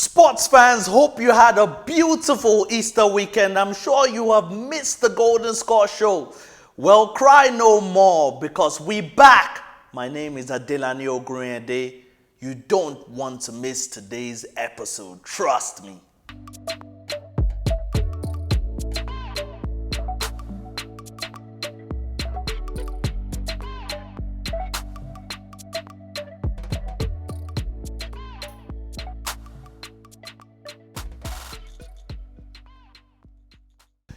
Sports fans, hope you had a beautiful Easter weekend. I'm sure you have missed the Golden Score show. Well, cry no more because we back. My name is Adelani Ogriende. You don't want to miss today's episode. Trust me.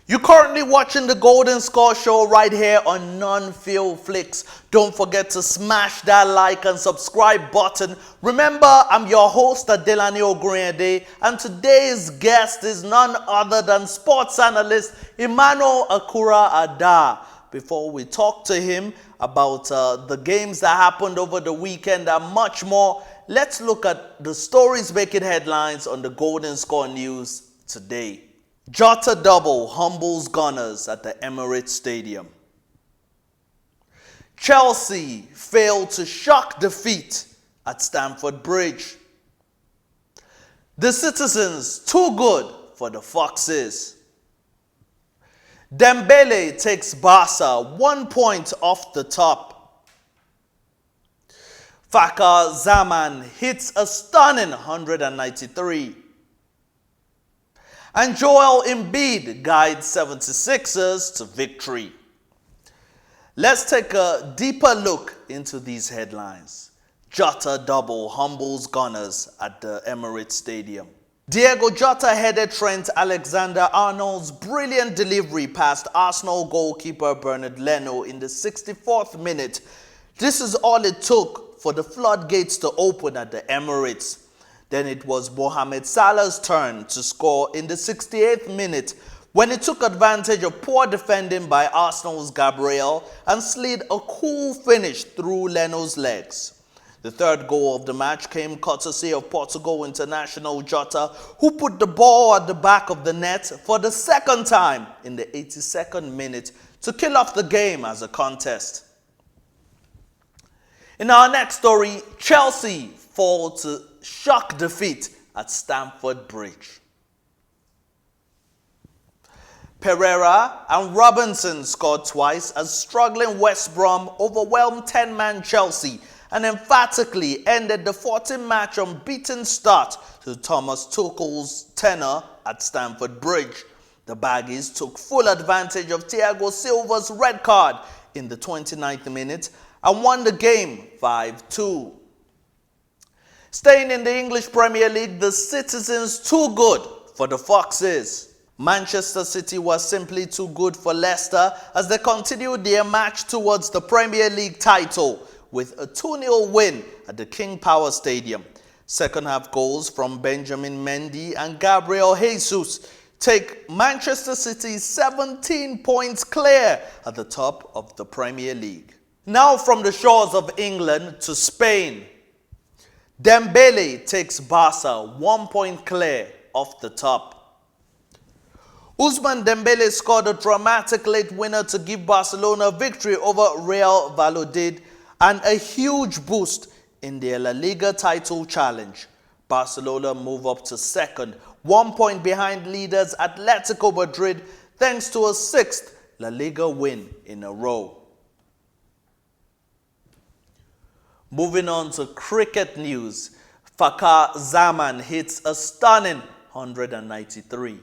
You're currently watching the Golden Score show right here on Non-Feel Flicks. Don't forget to smash that like and subscribe button. Remember, I'm your host, Adelani Ogriende, and today's guest is none other than sports analyst Emmanuel Akura Ada. Before we talk to him about the games that happened over the weekend and much more, let's look at the stories making headlines on the Golden Score news today. Jota double humbles Gunners at the Emirates Stadium. Chelsea failed to shock defeat at Stamford Bridge. The Citizens too good for the Foxes. Dembele takes Barca 1 point off the top. Fakhar Zaman hits a stunning 193. And Joel Embiid guides 76ers to victory. Let's take a deeper look into these headlines. Jota double humbles Gunners at the Emirates Stadium. Diego Jota headed Trent Alexander-Arnold's brilliant delivery past Arsenal goalkeeper Bernard Leno in the 64th minute. This is all it took for the floodgates to open at the Emirates. Then it was Mohamed Salah's turn to score in the 68th minute when he took advantage of poor defending by Arsenal's Gabriel and slid a cool finish through Leno's legs. The third goal of the match came courtesy of Portugal international Jota, who put the ball at the back of the net for the second time in the 82nd minute to kill off the game as a contest. In our next story, Chelsea fall to shock defeat at Stamford Bridge. Pereira and Robinson scored twice as struggling West Brom overwhelmed 10-man Chelsea and emphatically ended the 14-match unbeaten start to Thomas Tuchel's tenure at Stamford Bridge. The Baggies took full advantage of Thiago Silva's red card in the 29th minute and won the game 5-2. Staying in the English Premier League, the Citizens too good for the Foxes. Manchester City was simply too good for Leicester as they continued their march towards the Premier League title with a 2-0 win at the King Power Stadium. Second half goals from Benjamin Mendy and Gabriel Jesus take Manchester City 17 points clear at the top of the Premier League. Now from the shores of England to Spain. Dembele takes Barca 1 point clear off the top. Ousmane Dembele scored a dramatic late winner to give Barcelona victory over Real Valladolid and a huge boost in their La Liga title challenge. Barcelona move up to second, 1 point behind leaders Atletico Madrid thanks to a 6th La Liga win in a row. Moving on to cricket news, Fakhar Zaman hits a stunning 193.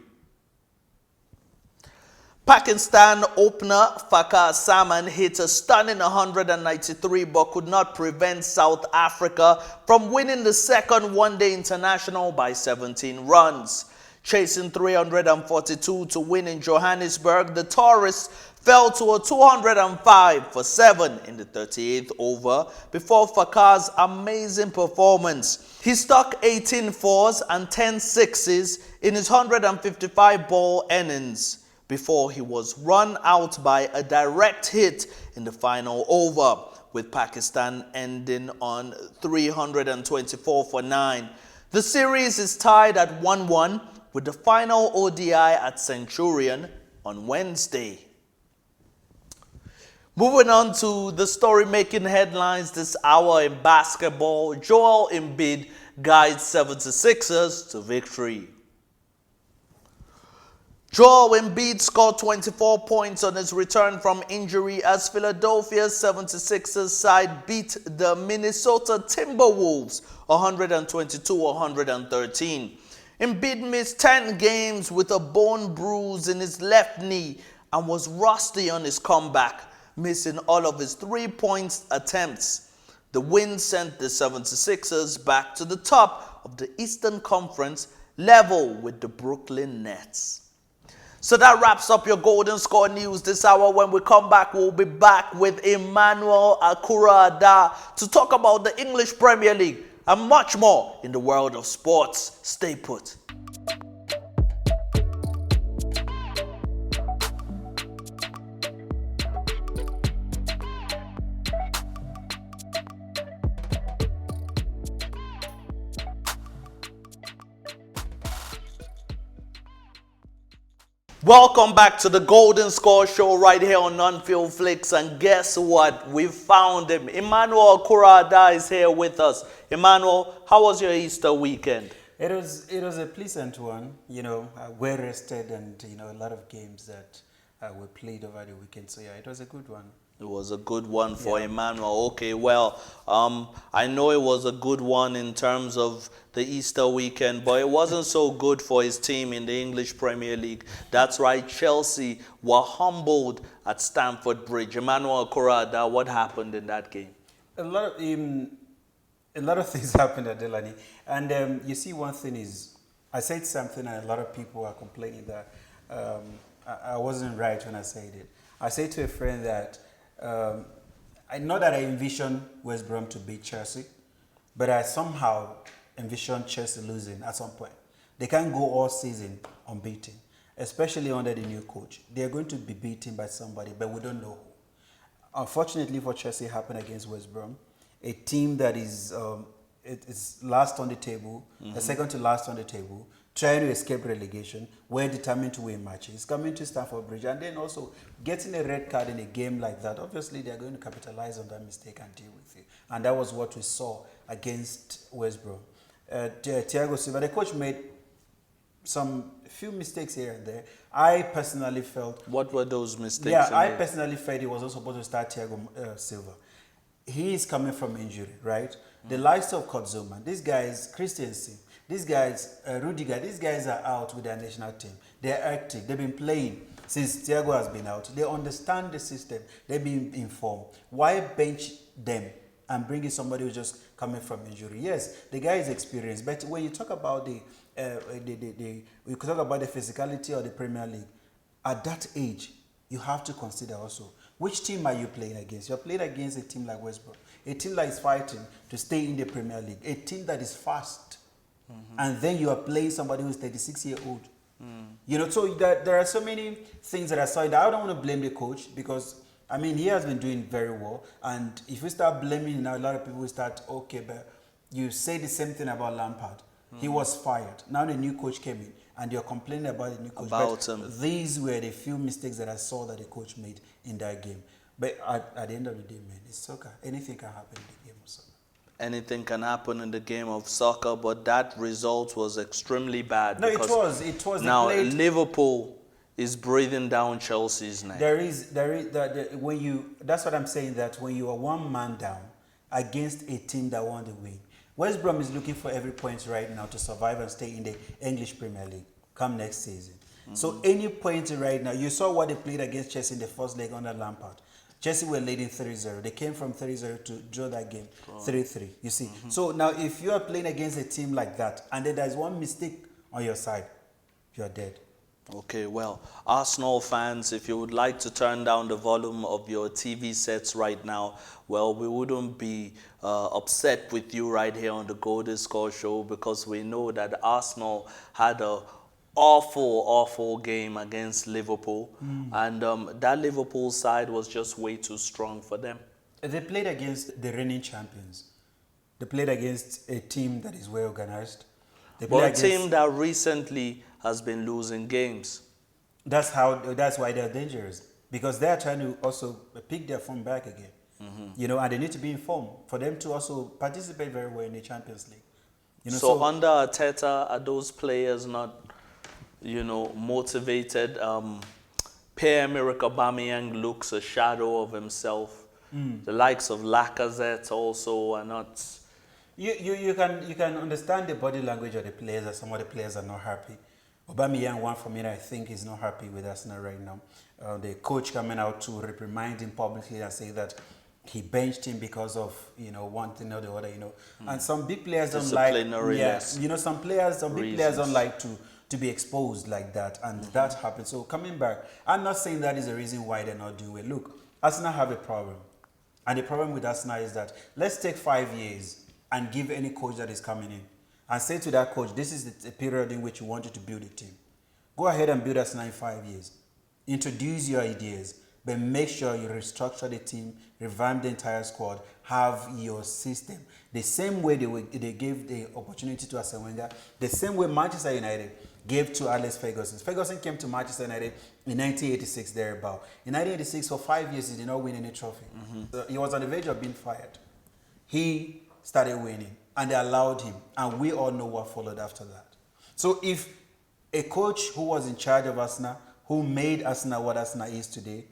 Pakistan opener Fakhar Zaman hit a stunning 193 but could not prevent South Africa from winning the second one-day international by 17 runs. Chasing 342 to win in Johannesburg, the tourists fell to a 205 for 7 in the 38th over before Fakhar's amazing performance. He stuck 18 fours and 10 sixes in his 155 ball innings before he was run out by a direct hit in the final over, with Pakistan ending on 324 for 9. The series is tied at 1-1 with the final ODI at Centurion on Wednesday. Moving on to the story making headlines this hour in basketball, Joel Embiid guides 76ers to victory. Joel Embiid scored 24 points on his return from injury as Philadelphia's 76ers side beat the Minnesota Timberwolves 122-113. Embiid missed 10 games with a bone bruise in his left knee and was rusty on his comeback, missing all of his three-point attempts. The win sent the 76ers back to the top of the Eastern Conference, level with the Brooklyn Nets. So that wraps up your Golden Score news this hour. When we come back, we'll be back with Emmanuel Akura-Ada to talk about the English Premier League and much more in the world of sports. Stay put. Welcome back to the Golden Score Show right here on Non-Field Flicks, and guess what? We found him. Emmanuel Akura-Ada is here with us. Emmanuel, how was your Easter weekend? It was a pleasant one, well rested, and a lot of games that were played over the weekend. So yeah, it was a good one. It was a good one for Emmanuel. Okay, well, I know it was a good one in terms of the Easter weekend, but it wasn't so good for his team in the English Premier League. That's right, Chelsea were humbled at Stamford Bridge. Emmanuel Akura-Ada, what happened in that game? A lot of things happened at Adelani, and you see, one thing is, I said something, and a lot of people are complaining that I wasn't right when I said it. I said to a friend that I know that I envision West Brom to beat Chelsea, but I somehow envision Chelsea losing at some point. They can't go all season unbeaten, especially under the new coach. They're going to be beaten by somebody, but we don't know who. Unfortunately for Chelsea, it happened against West Brom, a team that is last on the table, the second to last on the table, trying to escape relegation. We're determined to win matches, coming to Stamford Bridge, and then also getting a red card in a game like that. Obviously, they're going to capitalize on that mistake and deal with it. And that was what we saw against West Brom. Thiago Silva, the coach, made few mistakes here and there. I personally felt... What were those mistakes? Yeah, I personally felt he was also supposed to start Thiago Silva. He is coming from injury, right? The likes of Fakhar Zaman, these guys, Christensen, these guys, Rudiger, these guys are out with their national team. They're active. They've been playing since Thiago has been out. They understand the system. They've been informed. Why bench them and bring in somebody who's just coming from injury? Yes, the guy is experienced, but when you talk about we talk about the physicality of the Premier League, at that age, you have to consider also which team are you playing against. You're playing against a team like West Brom, a team that is fighting to stay in the Premier League, a team that is fast. And then you are playing somebody who's 36-year-old. So there are so many things that I saw. I don't want to blame the coach because, he has been doing very well. And if we start blaming now, a lot of people will start, okay, but you say the same thing about Lampard. He was fired. Now the new coach came in, and you're complaining about the new coach. These were the few mistakes that I saw that the coach made in that game. But at the end of the day, man, it's soccer. Anything can happen in the game of soccer. Anything can happen in the game of soccer, but that result was extremely bad. No, it was. Now Liverpool is breathing down Chelsea's neck. That's what I'm saying, that when you are one man down against a team that won the win, West Brom is looking for every point right now to survive and stay in the English Premier League come next season. So any point right now, you saw what they played against Chelsea in the first leg under Lampard. Chelsea were leading 3-0. They came from 3-0 to draw that game 3-3. You see. So now if you are playing against a team like that and then there's one mistake on your side, you're dead. Okay, well, Arsenal fans, if you would like to turn down the volume of your TV sets right now, well, we wouldn't be upset with you right here on the Golden Score Show, because we know that Arsenal had a awful game against Liverpool, and that Liverpool side was just way too strong for them. They played against the reigning champions. They played against a team that is well organized. But a team that recently has been losing games. That's why they're dangerous. because they are trying to also pick their form back again. You know, and they need to be informed for them to also participate very well in the Champions League. You know, So under Arteta, are those players not, motivated? Pierre-Emerick Aubameyang looks a shadow of himself. The likes of Lacazette also are not. You can understand the body language of the players, that some of the players are not happy. Aubameyang, one for me, I think is not happy with Arsenal right now. The coach coming out to reprimand him publicly and say that he benched him because of one thing or the other, And some big players don't like, some big players don't like to be exposed like that, and that happens. So coming back, I'm not saying that is the reason why they're not doing well. Look, Arsenal have a problem, and the problem with Arsenal is that let's take 5 years and give any coach that is coming in and say to that coach, this is the period in which you wanted to build a team. Go ahead and build Arsenal in 5 years. Introduce your ideas, but make sure you restructure the team, revamp the entire squad, have your system. The same way they gave the opportunity to Arsene Wenger, the same way Manchester United gave to Alex Ferguson. Ferguson came to Manchester United in 1986, thereabout. In 1986, for 5 years, he did not win any trophy. So he was on the verge of being fired. He started winning, and they allowed him, and we all know what followed after that. So if a coach who was in charge of Arsenal, who made Arsenal what Arsenal is today,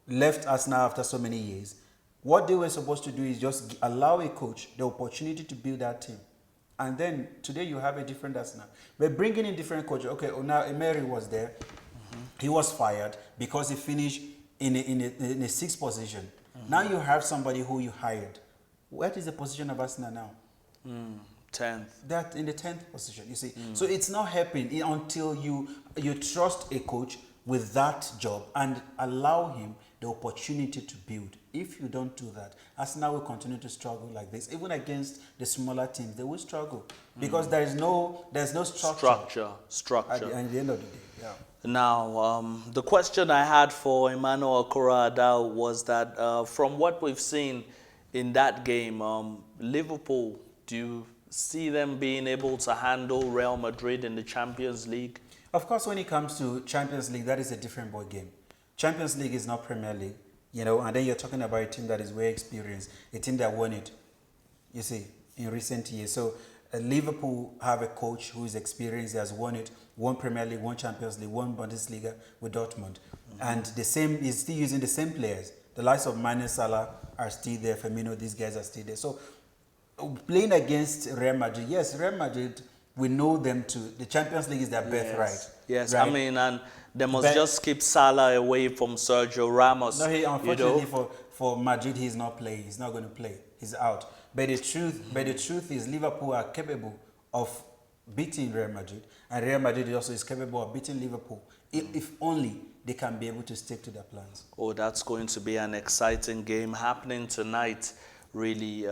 left Arsenal after so many years, what they were supposed to do is just allow a coach the opportunity to build that team. And then today you have a different Arsenal. But bringing in different coaches, okay, now Emery was there. He was fired because he finished in a sixth position. Now you have somebody who you hired. What is the position of Arsenal now? 10th. That in the 10th position, you see. So it's not happening until you trust a coach with that job and allow him the opportunity to build. If you don't do that, Arsenal will continue to struggle like this. Even against the smaller teams, they will struggle because there's no structure. At the end of the day. Yeah. Now, the question I had for Emmanuel Okoroada was that from what we've seen in that game, Liverpool, do you see them being able to handle Real Madrid in the Champions League? Of course, when it comes to Champions League, that is a different ball game. Champions League is not Premier League, and then you're talking about a team that is very experienced, a team that won it, you see, in recent years. So Liverpool have a coach who is experienced, he has won it, won Premier League, won Champions League, won Bundesliga with Dortmund. And the same is still using the same players. The likes of Mane, Salah are still there, Firmino, these guys are still there. So playing against Real Madrid, yes, Real Madrid, we know them to, the Champions League is their birthright. Yes, right? I mean, and they must just keep Salah away from Sergio Ramos. No, unfortunately for Madrid, he's not playing. He's not going to play. He's out. But the truth is Liverpool are capable of beating Real Madrid. And Real Madrid also is capable of beating Liverpool. If only they can be able to stick to their plans. Oh, that's going to be an exciting game happening tonight. Really,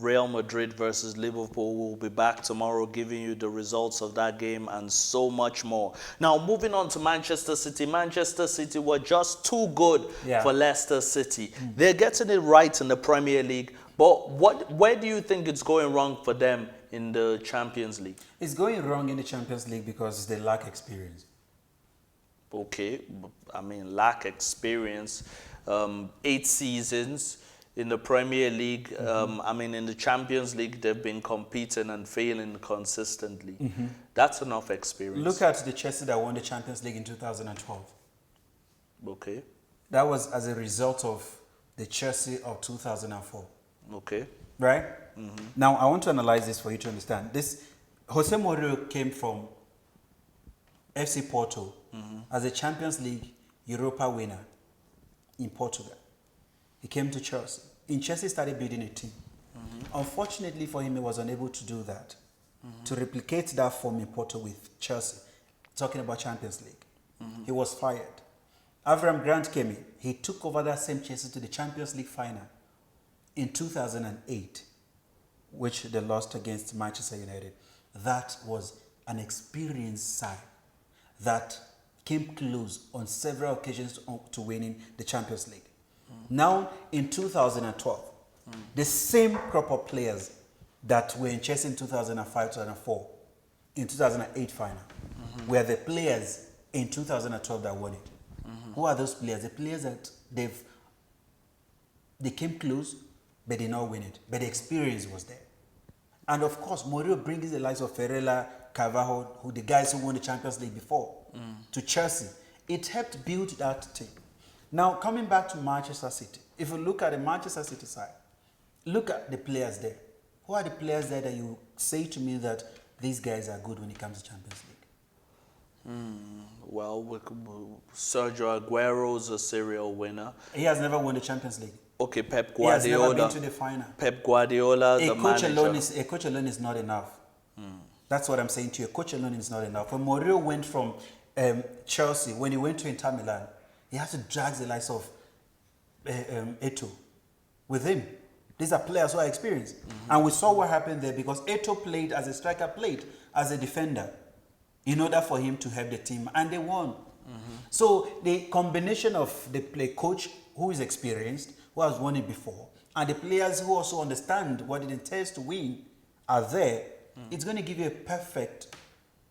Real Madrid versus Liverpool. Will be back tomorrow giving you the results of that game and so much more. Now, moving on to Manchester City. Manchester City were just too good for Leicester City. They're getting it right in the Premier League, but where do you think it's going wrong for them in the Champions League? It's going wrong in the Champions League because they lack experience. Okay, I mean, lack experience. 8 seasons. In the Premier League, I mean, in the Champions League, they've been competing and failing consistently. That's enough experience. Look at the Chelsea that won the Champions League in 2012. Okay. That was as a result of the Chelsea of 2004. Okay. Right? Now, I want to analyze this for you to understand. Jose Mourinho came from FC Porto as a Champions League Europa winner in Portugal. He came to Chelsea. In Chelsea, started building a team. Unfortunately for him, he was unable to do that, to replicate that form in Porto with Chelsea, talking about Champions League. He was fired. Avram Grant came in. He took over that same Chelsea to the Champions League final in 2008, which they lost against Manchester United. That was an experienced side that came close on several occasions to winning the Champions League. Now, in 2012, the same crop of players that were in Chelsea in 2005, 2004, in 2008 final, were the players in 2012 that won it. Who are those players? The players that they came close, but they not win it. But the experience was there. And of course, Mourinho brings the likes of Ferreira, Carvalho, the guys who won the Champions League before, to Chelsea. It helped build that team. Now, coming back to Manchester City, if you look at the Manchester City side, look at the players there. Who are the players there that you say to me that these guys are good when it comes to Champions League? Well, Sergio Aguero's a serial winner. He has never won the Champions League. Okay, Pep He has never Guardiola. been to the final. Pep Guardiola, A the coach manager. a coach alone is not enough. That's what I'm saying to you. A coach alone is not enough. When Mourinho went from Chelsea, when he went to Inter Milan, he had to drag the likes of Eto'o with him. These are players who are experienced. And we saw what happened there because Eto'o played as a striker, played as a defender in order for him to help the team, and they won. So the combination of the coach who is experienced, who has won it before, and the players who also understand what it entails to win are there, it's going to give you a perfect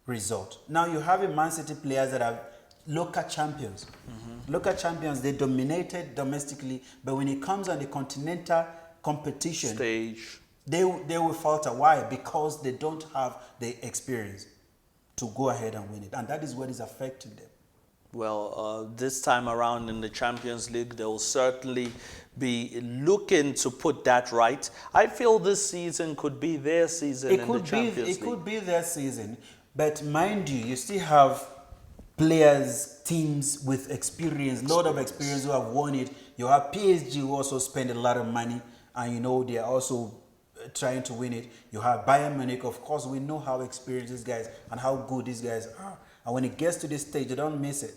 result. Now you have a Man City players that are local champions. Local champions, they dominated domestically, but when it comes on the continental competition Stage. they will falter. Why? Because they don't have the experience to go ahead and win it, and that is what is affecting them. Well, this time around in the Champions League, they will certainly be looking to put that right. I feel this season could be their season in the Champions League. It could be their season, but mind you, you still have players, teams with experience, lot of experience who have won it. You have PSG who also spend a lot of money, and you know they are also trying to win it. You have Bayern Munich, of course. We know how experienced these guys and how good these guys are. And when it gets to this stage, they don't miss it.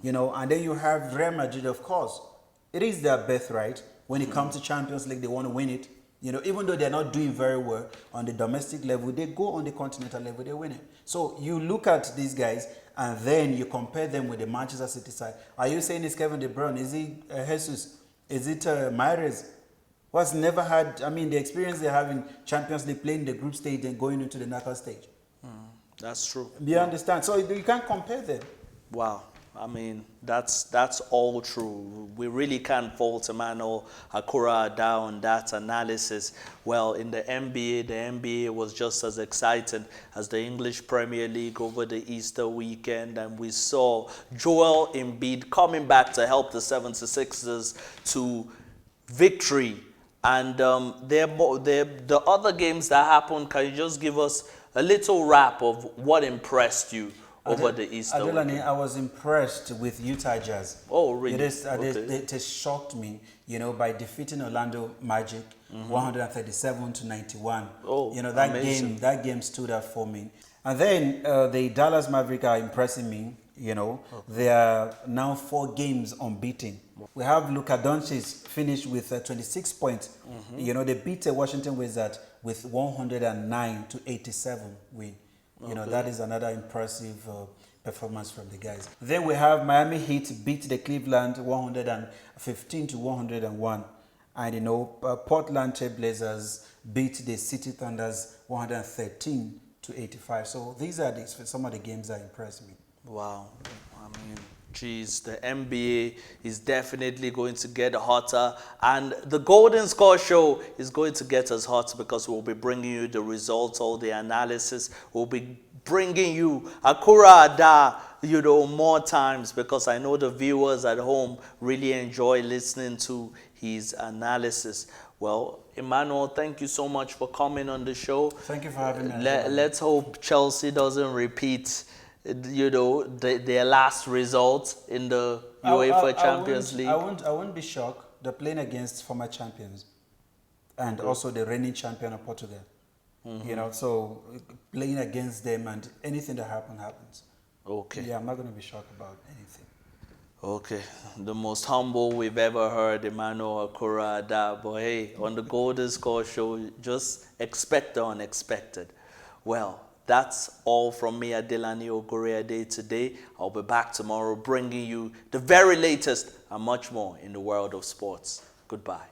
You know, and then you have Real Madrid, of course. It is their birthright. When it comes to Champions League, they want to win it. You know, even though they're not doing very well on the domestic level, they go on the continental level, they win it. So you look at these guys, and then you compare them with the Manchester City side. Are you saying it's Kevin De Bruyne? Is it Jesus? Is it Mahrez? What's never had, I mean, the experience they have in Champions League, playing the group stage and going into the knockout stage. That's true. Do you understand? So you can't compare them. Wow. I mean, that's all true. We really can't fault Emmanuel Akurada on that analysis. Well, in the NBA was just as exciting as the English Premier League over the Easter weekend, and we saw Joel Embiid coming back to help the 76ers to victory. And the other games that happened, can you just give us a little wrap of what impressed you over the Easter Adelani, weekend? I was impressed with Utah Jazz. Oh, really? It has shocked me, you know, by defeating Orlando Magic 137 to 91. Oh, you know, that amazing. that game stood out for me. And then the Dallas Mavericks are impressing me. You know, they are now 4 games unbeaten. We have Luka Doncic finished with 26 points. You know, they beat the Washington Wizards with 109 to 87 win. You know, that is another impressive performance from the guys. Then we have Miami Heat beat the Cleveland 115 to 101. And, you know, Portland Trail Blazers beat the City Thunders 113 to 85. So these are some of the games that impressed me. Wow. I mean, geez, the NBA is definitely going to get hotter, and the Golden Score Show is going to get us hot because we'll be bringing you the results, all the analysis. We'll be bringing you Akura Ada, you know, more times, because I know the viewers at home really enjoy listening to his analysis. Well, Emmanuel, thank you so much for coming on the show. Thank you for having me. Let's hope Chelsea doesn't repeat, you know, their last result in the UEFA Champions League. I won't be shocked. They're playing against former champions and also the reigning champion of Portugal. You know, so playing against them, and anything that happens. Okay. Yeah, I'm not going to be shocked about anything. Okay. The most humble we've ever heard, Emmanuel Akura Ada. But hey, on the Golden Score Show, just expect the unexpected. Well, that's all from me, Adelani Oguriade, today. I'll be back tomorrow bringing you the very latest and much more in the world of sports. Goodbye.